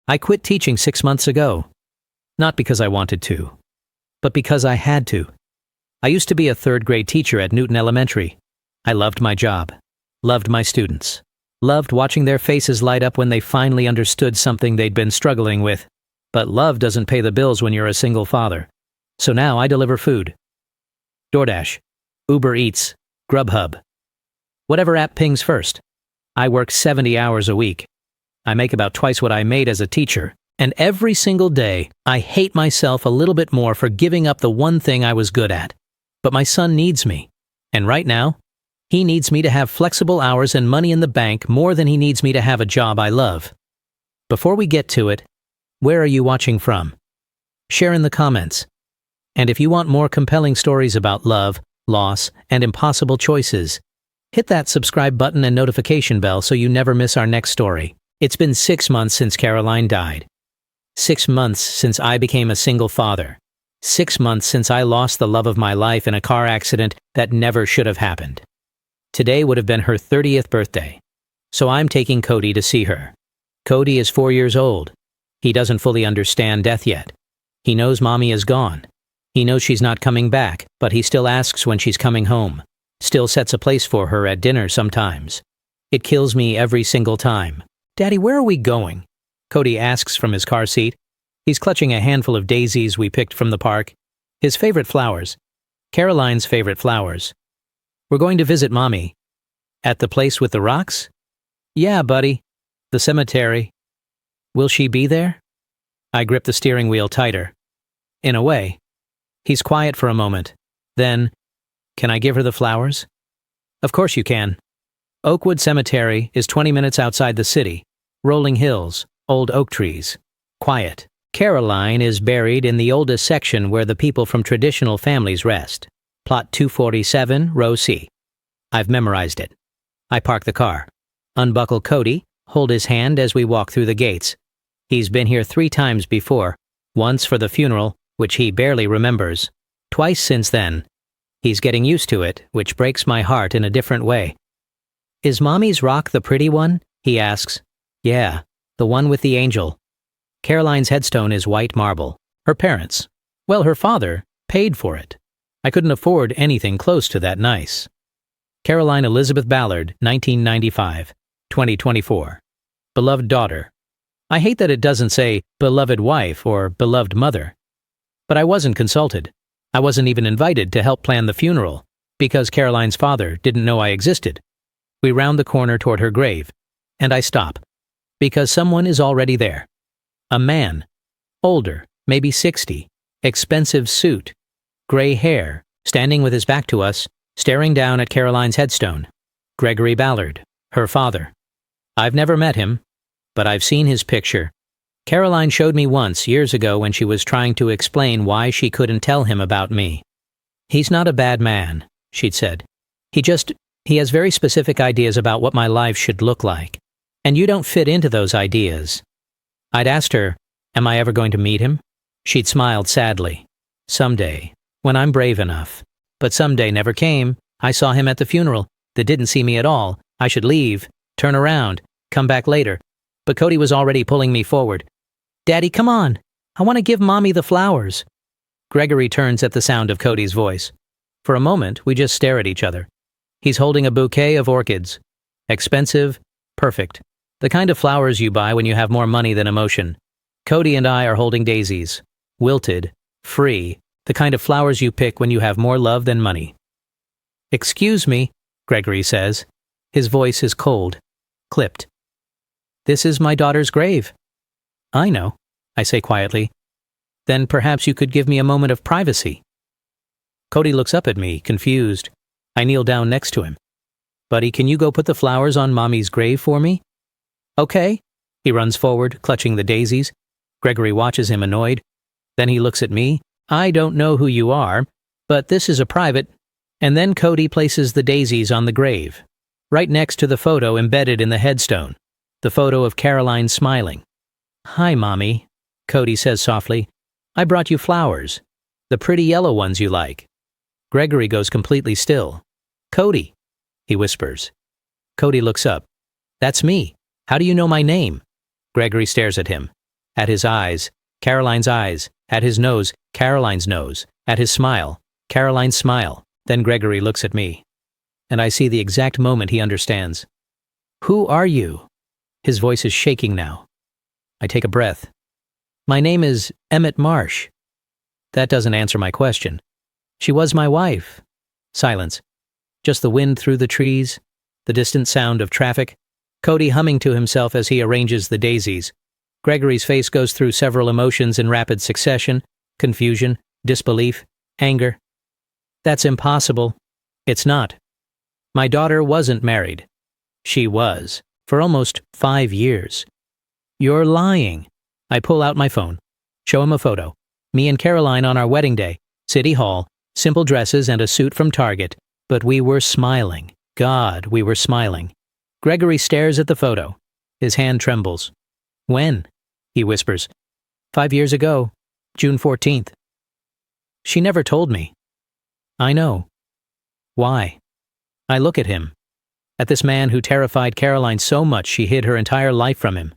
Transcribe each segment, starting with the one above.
I quit teaching 6 months ago. Not because I wanted to, but because I had to. I used to be a third-grade teacher at Newton Elementary. I loved my job, loved my students, loved watching their faces light up when they finally understood something they'd been struggling with. But love doesn't pay the bills when you're a single father. So now I deliver food. DoorDash, Uber Eats, Grubhub. Whatever app pings first. I work 70 hours a week. I make about twice what I made as a teacher. And every single day, I hate myself a little bit more for giving up the one thing I was good at. But my son needs me. And right now, he needs me to have flexible hours and money in the bank more than he needs me to have a job I love. Before we get to it, where are you watching from? Share in the comments. And if you want more compelling stories about love, loss, and impossible choices, hit that subscribe button and notification bell so you never miss our next story. It's been 6 months since Caroline died. 6 months since I became a single father. 6 months since I lost the love of my life in a car accident that never should have happened. Today would have been her 30th birthday. So I'm taking Cody to see her. Cody is 4 years old. He doesn't fully understand death yet. He knows mommy is gone. He knows she's not coming back, but he still asks when she's coming home. Still sets a place for her at dinner sometimes. It kills me every single time. Daddy, where are we going? Cody asks from his car seat. He's clutching a handful of daisies we picked from the park. His favorite flowers. Caroline's favorite flowers. We're going to visit mommy. At the place with the rocks? Yeah, buddy. The cemetery. Will she be there? I grip the steering wheel tighter. In a way. He's quiet for a moment. Then, can I give her the flowers? Of course you can. Oakwood Cemetery is 20 minutes outside the city. Rolling hills, old oak trees. Quiet. Caroline is buried in the oldest section where the people from traditional families rest. Plot 247, row C. I've memorized it. I park the car. Unbuckle Cody, hold his hand as we walk through the gates. He's been here 3 times before. Once for the funeral, which he barely remembers. Twice since then. He's getting used to it, which breaks my heart in a different way. Is mommy's rock the pretty one? He asks. Yeah, the one with the angel. Caroline's headstone is white marble. Her parents, well, her father, paid for it. I couldn't afford anything close to that nice. Caroline Elizabeth Ballard, 1995, 2024. Beloved daughter. I hate that it doesn't say beloved wife or beloved mother. But I wasn't consulted. I wasn't even invited to help plan the funeral, because Caroline's father didn't know I existed. We round the corner toward her grave, and I stop, because someone is already there. A man, older, maybe 60, expensive suit, gray hair, standing with his back to us, staring down at Caroline's headstone. Gregory Ballard, her father. I've never met him, but I've seen his picture. Caroline showed me once, years ago, when she was trying to explain why she couldn't tell him about me. He's not a bad man, she'd said. He has very specific ideas about what my life should look like. And you don't fit into those ideas. I'd asked her, am I ever going to meet him? She'd smiled sadly. Someday, when I'm brave enough. But someday never came. I saw him at the funeral. They didn't see me at all. I should leave, turn around, come back later. But Cody was already pulling me forward. Daddy, come on. I want to give mommy the flowers. Gregory turns at the sound of Cody's voice. For a moment, we just stare at each other. He's holding a bouquet of orchids. Expensive, perfect. The kind of flowers you buy when you have more money than emotion. Cody and I are holding daisies. Wilted, free, the kind of flowers you pick when you have more love than money. Excuse me, Gregory says. His voice is cold, clipped. This is my daughter's grave. I know, I say quietly. Then perhaps you could give me a moment of privacy. Cody looks up at me, confused. I kneel down next to him. Buddy, can you go put the flowers on mommy's grave for me? Okay. He runs forward, clutching the daisies. Gregory watches him annoyed. Then he looks at me. I don't know who you are, but this is a private. And then Cody places the daisies on the grave, right next to the photo embedded in the headstone, the photo of Caroline smiling. Hi, Mommy, Cody says softly. I brought you flowers, the pretty yellow ones you like. Gregory goes completely still. Cody, he whispers. Cody looks up. That's me. How do you know my name? Gregory stares at him. At his eyes, Caroline's eyes. At his nose, Caroline's nose. At his smile, Caroline's smile. Then Gregory looks at me. And I see the exact moment he understands. "Who are you?" His voice is shaking now. I take a breath. "My name is Emmett Marsh." That doesn't answer my question. "She was my wife." Silence. Just the wind through the trees, the distant sound of traffic, Cody humming to himself as he arranges the daisies. Gregory's face goes through several emotions in rapid succession: confusion, disbelief, anger. "That's impossible." "It's not. My daughter wasn't married." "She was, for almost 5 years." "You're lying." I pull out my phone, show him a photo. Me and Caroline on our wedding day, City Hall, simple dresses and a suit from Target, but we were smiling. God, we were smiling. Gregory stares at the photo. His hand trembles. "When?" he whispers. 5 years ago, June 14th. "She never told me." "I know." "Why?" I look at him. At this man who terrified Caroline so much she hid her entire life from him.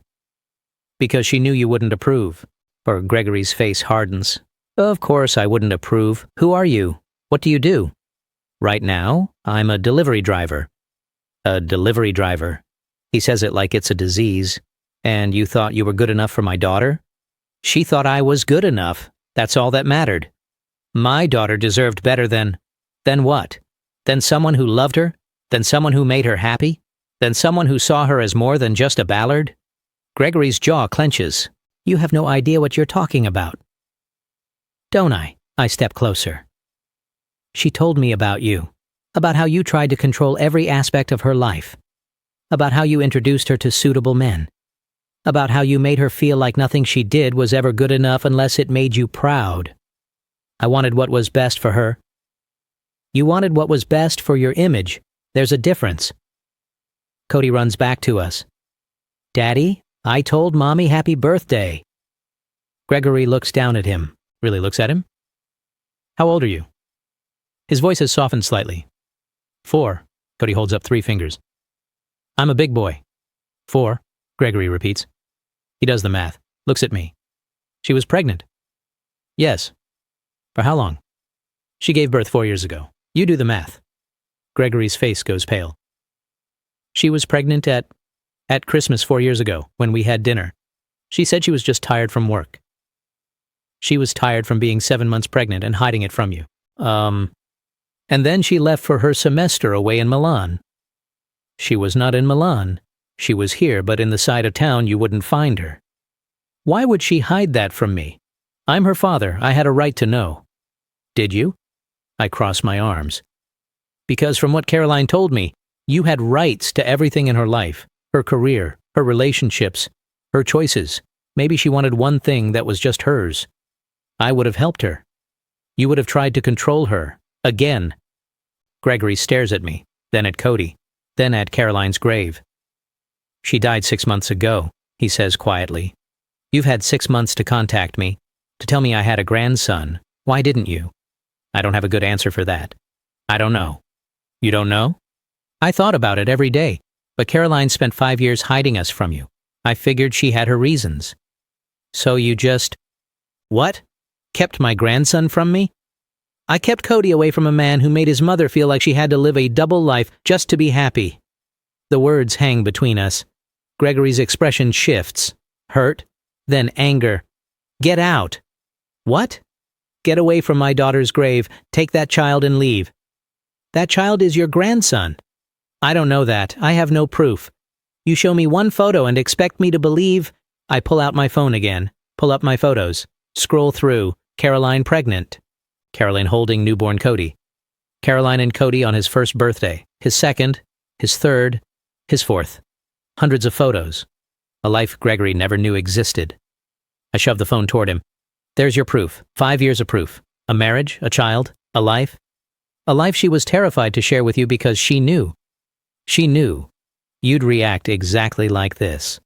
"Because she knew you wouldn't approve." Or Gregory's face hardens. "Of course I wouldn't approve. Who are you? What do you do?" "Right now, I'm a delivery driver." "A delivery driver." He says it like it's a disease. "And you thought you were good enough for my daughter?" "She thought I was good enough. That's all that mattered. My daughter deserved better than what? Than someone who loved her? Than someone who made her happy? Than someone who saw her as more than just a Ballard?" Gregory's jaw clenches. "You have no idea what you're talking about." "Don't I?" I step closer. "She told me about you. About how you tried to control every aspect of her life. About how you introduced her to suitable men. About how you made her feel like nothing she did was ever good enough unless it made you proud. I wanted what was best for her." "You wanted what was best for your image. There's a difference." Cody runs back to us. "Daddy, I told Mommy happy birthday." Gregory looks down at him. Really looks at him. "How old are you?" His voice has softened slightly. 4. Cody holds up 3 fingers. "I'm a big boy." 4. Gregory repeats. He does the math. Looks at me. "She was pregnant." "Yes." "For how long?" "She gave birth 4 years ago. You do the math." Gregory's face goes pale. "She was pregnant at Christmas 4 years ago, when we had dinner. She said she was just tired from work." "She was tired from being 7 months pregnant and hiding it from you. And then she left for her semester away in Milan." "She was not in Milan. She was here, but in the side of town you wouldn't find her." "Why would she hide that from me? I'm her father. I had a right to know." "Did you?" I cross my arms. "Because from what Caroline told me, you had rights to everything in her life. Her career, her relationships, her choices. Maybe she wanted one thing that was just hers. I would have helped her. You would have tried to control her. Again." Gregory stares at me, then at Cody, then at Caroline's grave. "She died 6 months ago," he says quietly. "You've had 6 months to contact me, to tell me I had a grandson. Why didn't you?" I don't have a good answer for that. "I don't know." "You don't know?" "I thought about it every day, but Caroline spent 5 years hiding us from you. I figured she had her reasons." "So you just—" "What? Kept my grandson from me?" "I kept Cody away from a man who made his mother feel like she had to live a double life just to be happy." The words hang between us. Gregory's expression shifts. Hurt, then anger. "Get out." "What?" "Get away from my daughter's grave. Take that child and leave." "That child is your grandson." "I don't know that. I have no proof. You show me one photo and expect me to believe—" I pull out my phone again, pull up my photos, scroll through. Caroline pregnant. Caroline holding newborn Cody. Caroline and Cody on his first birthday, his second, his third, his fourth. Hundreds of photos. A life Gregory never knew existed. I shove the phone toward him. "There's your proof. 5 years of proof. A marriage, a child, a life. A life she was terrified to share with you because she knew. She knew you'd react exactly like this."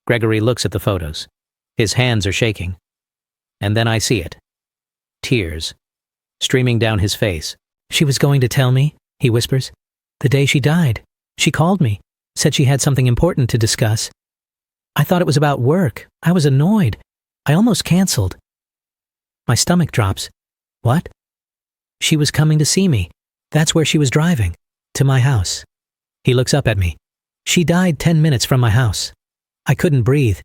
Gregory looks at the photos. His hands are shaking. And then I see it. Tears streaming down his face. "She was going to tell me," he whispers. "The day she died. She called me, said she had something important to discuss." I thought it was about work. I was annoyed. I almost canceled. My stomach drops. What? She was coming to see me. That's where she was driving. To my house. He looks up at me. She died 10 minutes from my house. I couldn't breathe.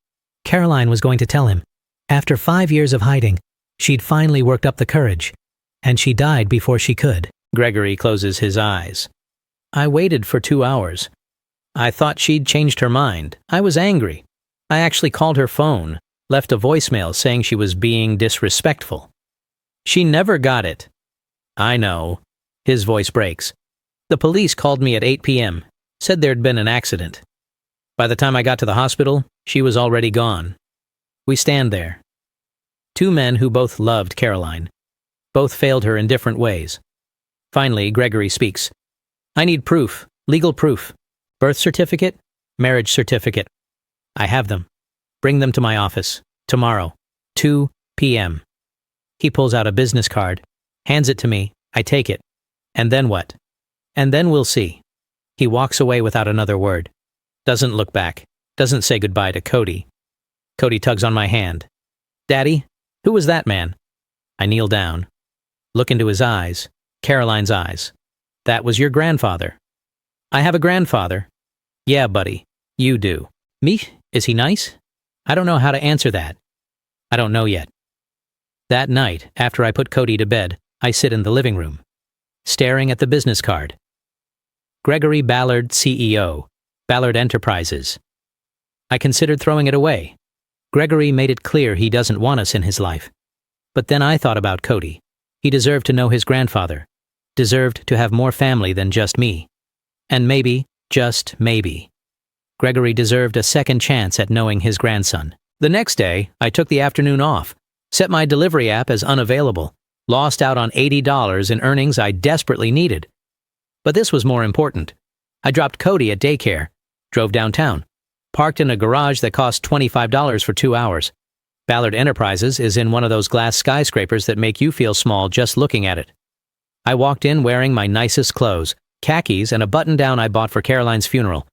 Caroline was going to tell him. After 5 years of hiding, she'd finally worked up the courage. And she died before she could. Gregory closes his eyes. I waited for 2 hours. I thought she'd changed her mind. I was angry. I actually called her phone, left a voicemail saying she was being disrespectful. She never got it. I know. His voice breaks. The police called me at 8 p.m., said there'd been an accident. By the time I got to the hospital, she was already gone. We stand there. Two men who both loved Caroline. Both failed her in different ways. Finally, Gregory speaks. I need proof, legal proof. Birth certificate, marriage certificate. I have them. Bring them to my office, tomorrow, 2 p.m. He pulls out a business card, hands it to me, I take it. And then what? And then we'll see. He walks away without another word. Doesn't look back, doesn't say goodbye to Cody. Cody tugs on my hand. Daddy, who was that man? I kneel down. Look into his eyes, Caroline's eyes. That was your grandfather. I have a grandfather. Yeah, buddy, you do. Me? Is he nice? I don't know how to answer that. I don't know yet. That night, after I put Cody to bed, I sit in the living room, staring at the business card. Gregory Ballard, CEO, Ballard Enterprises. I considered throwing it away. Gregory made it clear he doesn't want us in his life. But then I thought about Cody. He deserved to know his grandfather, deserved to have more family than just me. And maybe, just maybe, Gregory deserved a second chance at knowing his grandson. The next day, I took the afternoon off, set my delivery app as unavailable, lost out on $80 in earnings I desperately needed. But this was more important. I dropped Cody at daycare, drove downtown, parked in a garage that cost $25 for 2 hours. Ballard Enterprises is in one of those glass skyscrapers that make you feel small just looking at it. I walked in wearing my nicest clothes, khakis and a button-down I bought for Caroline's funeral.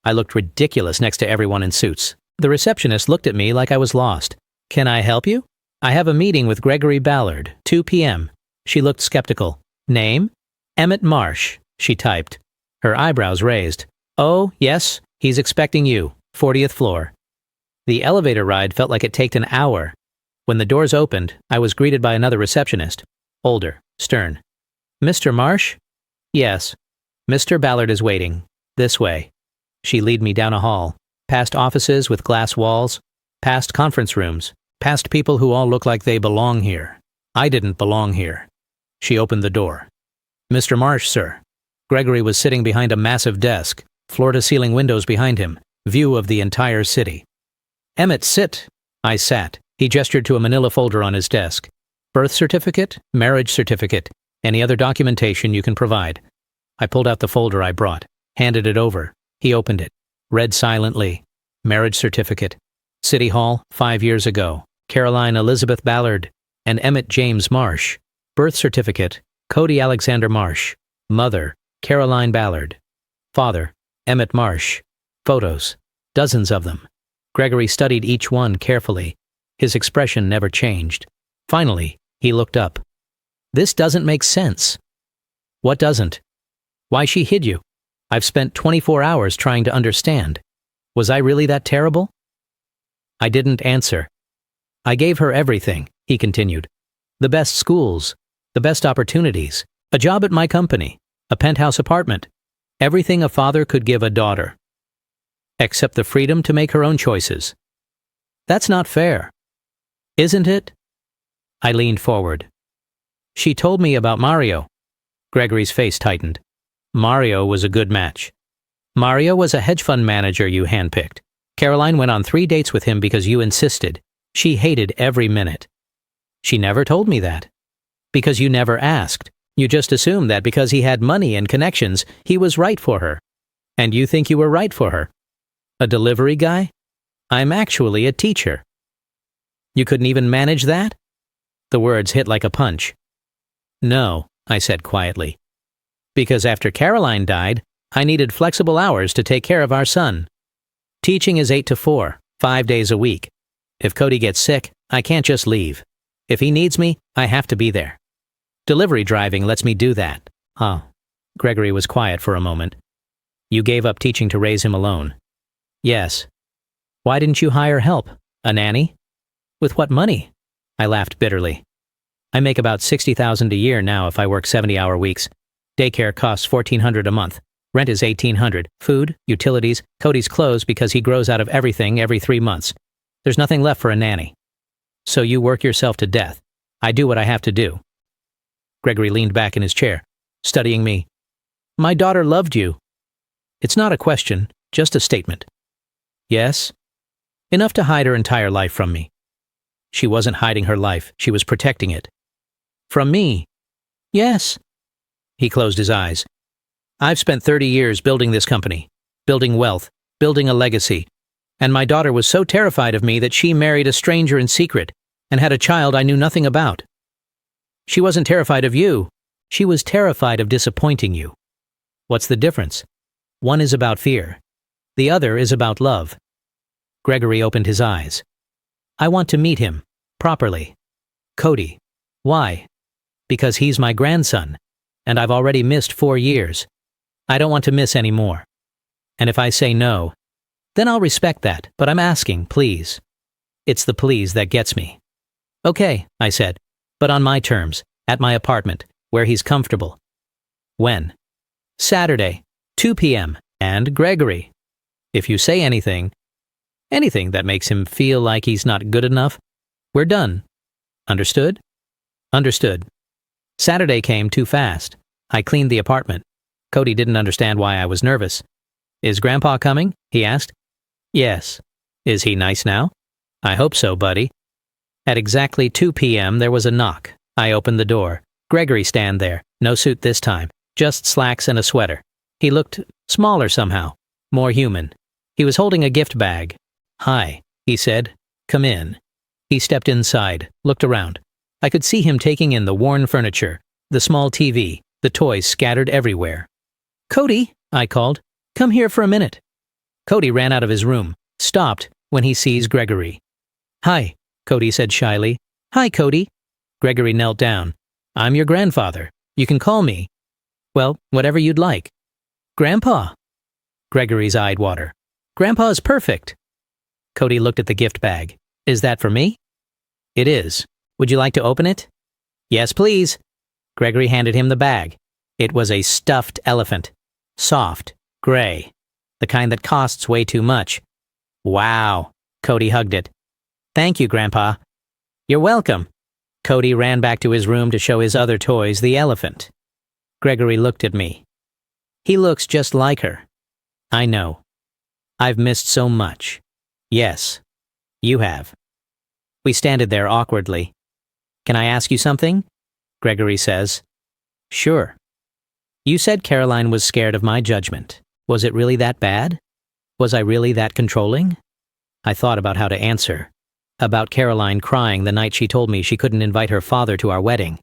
I looked ridiculous next to everyone in suits. The receptionist looked at me like I was lost. Can I help you? I have a meeting with Gregory Ballard, 2 p.m. She looked skeptical. Name? Emmett Marsh, she typed. Her eyebrows raised. Oh, yes, he's expecting you, 40th floor. The elevator ride felt like it taked an hour. When the doors opened, I was greeted by another receptionist, older, stern. Mr. Marsh? Yes. Mr. Ballard is waiting. This way. She led me down a hall, past offices with glass walls, past conference rooms, past people who all look like they belong here. I didn't belong here. She opened the door. Mr. Marsh, sir. Gregory was sitting behind a massive desk, floor-to-ceiling windows behind him, view of the entire city. Emmett, sit. I sat. He gestured to a manila folder on his desk. Birth certificate, marriage certificate, any other documentation you can provide. I pulled out the folder I brought, handed it over. He opened it, read silently. Marriage certificate. City Hall, 5 years ago. Caroline Elizabeth Ballard and Emmett James Marsh. Birth certificate. Cody Alexander Marsh. Mother, Caroline Ballard. Father, Emmett Marsh. Photos. Dozens of them. Gregory studied each one carefully. His expression never changed. Finally, he looked up. This doesn't make sense. What doesn't? Why she hid you? I've spent 24 hours trying to understand. Was I really that terrible? I didn't answer. I gave her everything, he continued. The best schools, the best opportunities, a job at my company, a penthouse apartment, everything a father could give a daughter. Except the freedom to make her own choices. That's not fair. Isn't it? I leaned forward. She told me about Mario. Gregory's face tightened. Mario was a good match. Mario was a hedge fund manager you handpicked. Caroline went on 3 dates with him because you insisted. She hated every minute. She never told me that. Because you never asked. You just assumed that because he had money and connections, he was right for her. And you think you were right for her. A delivery guy? I'm actually a teacher. You couldn't even manage that? The words hit like a punch. No, I said quietly. Because after Caroline died, I needed flexible hours to take care of our son. Teaching is 8 to 4, 5 days a week. If Cody gets sick, I can't just leave. If he needs me, I have to be there. Delivery driving lets me do that. Huh. Gregory was quiet for a moment. You gave up teaching to raise him alone. Yes. Why didn't you hire help? A nanny? With what money? I laughed bitterly. I make about $60,000 a year now if I work 70-hour weeks. Daycare costs $1,400 a month. Rent is $1,800. Food, utilities, Cody's clothes because he grows out of everything every 3 months. There's nothing left for a nanny. So you work yourself to death. I do what I have to do. Gregory leaned back in his chair, studying me. My daughter loved you. It's not a question, just a statement. Yes? Enough to hide her entire life from me. She wasn't hiding her life, she was protecting it. From me? Yes. He closed his eyes. I've spent 30 years building this company, building wealth, building a legacy. And my daughter was so terrified of me that she married a stranger in secret and had a child I knew nothing about. She wasn't terrified of you. She was terrified of disappointing you. What's the difference? One is about fear. The other is about love. Gregory opened his eyes. I want to meet him, properly. Cody. Why? Because he's my grandson, and I've already missed 4 years. I don't want to miss any more. And if I say no, then I'll respect that, but I'm asking, please. It's the please that gets me. Okay, I said, but on my terms, at my apartment, where he's comfortable. When? Saturday, 2 p.m., and Gregory. If you say anything that makes him feel like he's not good enough, we're done. Understood? Understood. Saturday came too fast. I cleaned the apartment. Cody didn't understand why I was nervous. Is Grandpa coming? He asked. Yes. Is he nice now? I hope so, buddy. At exactly 2 p.m. there was a knock. I opened the door. Gregory stand there, no suit this time, just slacks and a sweater. He looked smaller somehow, more human. He was holding a gift bag. Hi, he said. Come in. He stepped inside, looked around. I could see him taking in the worn furniture, the small TV, the toys scattered everywhere. Cody, I called, come here for a minute. Cody ran out of his room, stopped when he sees Gregory. Hi, Cody said shyly. Hi, Cody. Gregory knelt down. I'm your grandfather. You can call me. Well, whatever you'd like. Grandpa. Gregory's eyed water. Grandpa's perfect. Cody looked at the gift bag. Is that for me? It is. Would you like to open it? Yes, please. Gregory handed him the bag. It was a stuffed elephant. Soft, gray. The kind that costs way too much. Wow. Cody hugged it. Thank you, Grandpa. You're welcome. Cody ran back to his room to show his other toys the elephant. Gregory looked at me. He looks just like her. I know. I've missed so much. Yes, you have. We standed there awkwardly. Can I ask you something? Gregory says. Sure. You said Caroline was scared of my judgment. Was it really that bad? Was I really that controlling? I thought about how to answer. About Caroline crying the night she told me she couldn't invite her father to our wedding.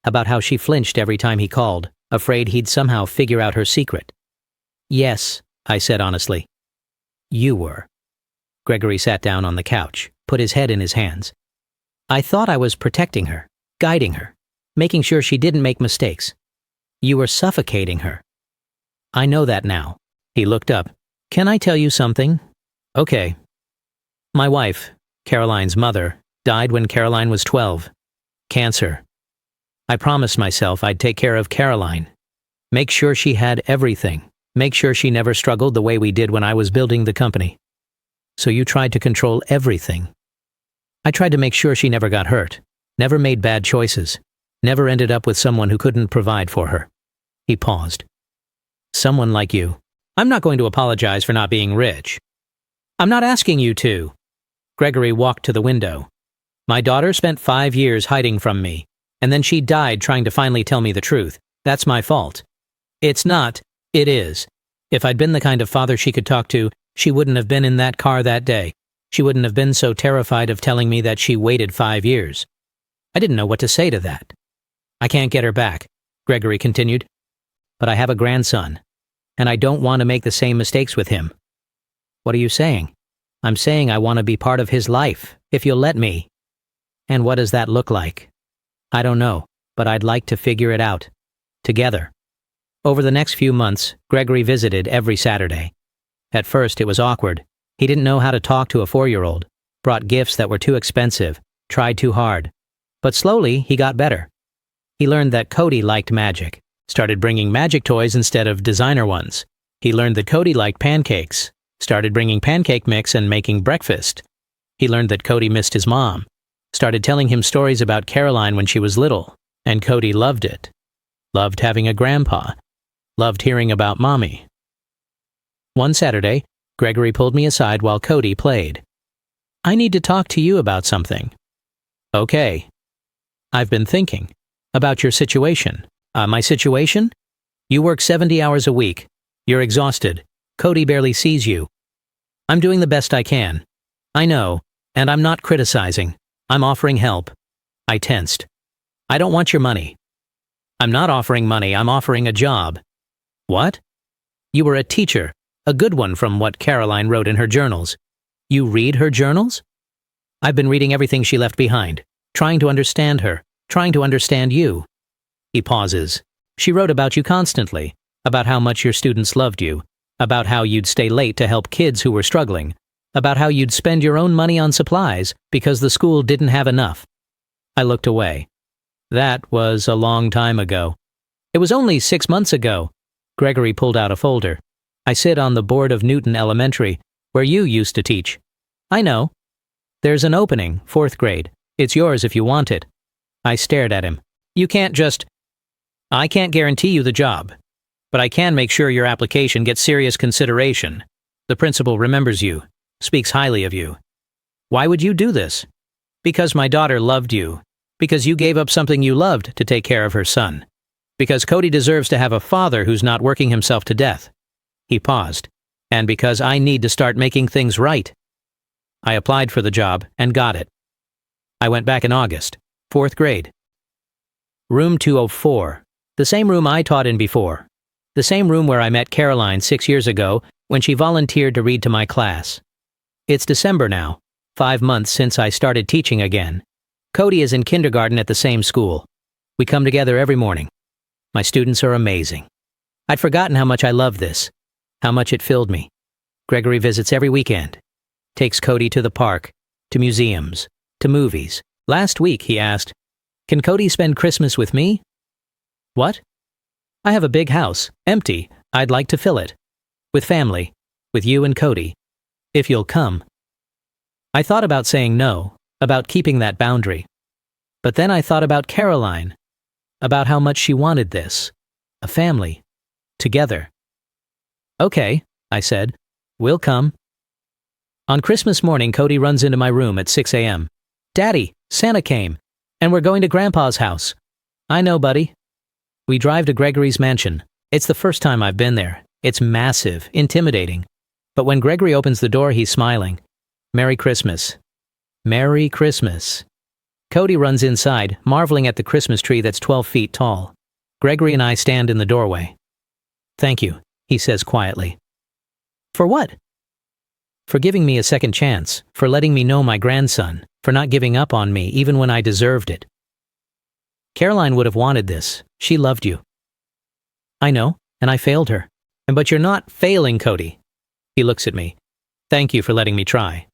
About how she flinched every time he called, afraid he'd somehow figure out her secret. Yes, I said honestly. You were. Gregory sat down on the couch, put his head in his hands. I thought I was protecting her, guiding her, making sure she didn't make mistakes. You were suffocating her. I know that now. He looked up. Can I tell you something? Okay. My wife, Caroline's mother, died when Caroline was 12. Cancer. I promised myself I'd take care of Caroline. Make sure she had everything. Make sure she never struggled the way we did when I was building the company. So you tried to control everything. I tried to make sure she never got hurt, never made bad choices, never ended up with someone who couldn't provide for her. He paused. Someone like you. I'm not going to apologize for not being rich. I'm not asking you to. Gregory walked to the window. My daughter spent 5 years hiding from me, and then she died trying to finally tell me the truth. That's my fault. It's not. It is. If I'd been the kind of father she could talk to, she wouldn't have been in that car that day. She wouldn't have been so terrified of telling me that she waited 5 years. I didn't know what to say to that. I can't get her back, Gregory continued. But I have a grandson, and I don't want to make the same mistakes with him. What are you saying? I'm saying I want to be part of his life, if you'll let me. And what does that look like? I don't know, but I'd like to figure it out. Together. Over the next few months, Gregory visited every Saturday. At first, it was awkward. He didn't know how to talk to a 4-year-old, brought gifts that were too expensive, tried too hard. But slowly, he got better. He learned that Cody liked magic, started bringing magic toys instead of designer ones. He learned that Cody liked pancakes, started bringing pancake mix and making breakfast. He learned that Cody missed his mom, started telling him stories about Caroline when she was little, and Cody loved it. Loved having a grandpa. Loved hearing about mommy. One Saturday, Gregory pulled me aside while Cody played. I need to talk to you about something. Okay. I've been thinking about your situation. My situation? You work 70 hours a week. You're exhausted. Cody barely sees you. I'm doing the best I can. I know, and I'm not criticizing. I'm offering help. I tensed. I don't want your money. I'm not offering money, I'm offering a job. What? You were a teacher, a good one from what Caroline wrote in her journals. You read her journals? I've been reading everything she left behind, trying to understand her, trying to understand you. He pauses. She wrote about you constantly, about how much your students loved you, about how you'd stay late to help kids who were struggling, about how you'd spend your own money on supplies because the school didn't have enough. I looked away. That was a long time ago. It was only 6 months ago. Gregory pulled out a folder. I sit on the board of Newton Elementary, where you used to teach. I know. There's an opening, 4th grade. It's yours if you want it. I stared at him. You can't just... I can't guarantee you the job, but I can make sure your application gets serious consideration. The principal remembers you, speaks highly of you. Why would you do this? Because my daughter loved you. Because you gave up something you loved to take care of her son. Because Cody deserves to have a father who's not working himself to death. He paused. And because I need to start making things right. I applied for the job and got it. I went back in August, 4th grade. Room 204. The same room I taught in before. The same room where I met Caroline 6 years ago when she volunteered to read to my class. It's December now, 5 months since I started teaching again. Cody is in kindergarten at the same school. We come together every morning. My students are amazing. I'd forgotten how much I loved this, how much it filled me. Gregory visits every weekend. Takes Cody to the park, to museums, to movies. Last week he asked, "Can Cody spend Christmas with me?" What? I have a big house, empty. I'd like to fill it. With family, with you and Cody. If you'll come. I thought about saying no, about keeping that boundary. But then I thought about Caroline, about how much she wanted this. A family. Together. Okay, I said. We'll come. On Christmas morning, Cody runs into my room at 6 a.m. Daddy, Santa came, and we're going to Grandpa's house. I know, buddy. We drive to Gregory's mansion. It's the first time I've been there. It's massive, intimidating. But when Gregory opens the door, he's smiling. Merry Christmas. Merry Christmas. Cody runs inside, marveling at the Christmas tree that's 12 feet tall. Gregory and I stand in the doorway. Thank you, he says quietly. For what? For giving me a second chance, for letting me know my grandson, for not giving up on me even when I deserved it. Caroline would have wanted this. She loved you. I know, and I failed her. But you're not failing, Cody. He looks at me. Thank you for letting me try.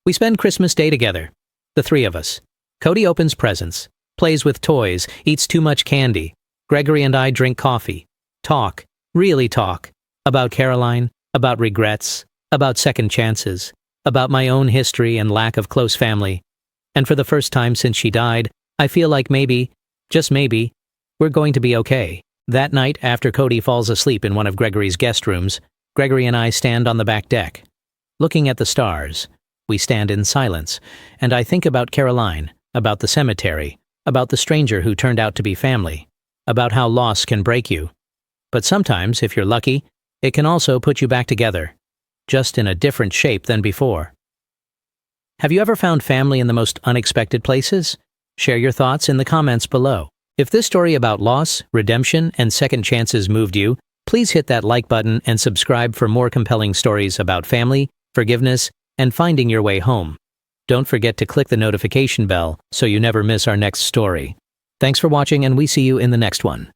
We spend Christmas Day together, the three of us. Cody opens presents, plays with toys, eats too much candy. Gregory and I drink coffee, talk, really talk, about Caroline, about regrets, about second chances, about my own history and lack of close family. And for the first time since she died, I feel like maybe, just maybe, we're going to be okay. That night, after Cody falls asleep in one of Gregory's guest rooms, Gregory and I stand on the back deck. Looking at the stars, we stand in silence, and I think about Caroline, about the cemetery, about the stranger who turned out to be family, about how loss can break you. But sometimes, if you're lucky, it can also put you back together, just in a different shape than before. Have you ever found family in the most unexpected places? Share your thoughts in the comments below. If this story about loss, redemption, and second chances moved you, please hit that like button and subscribe for more compelling stories about family, forgiveness, and finding your way home. Don't forget to click the notification bell so you never miss our next story. Thanks for watching, and we see you in the next one.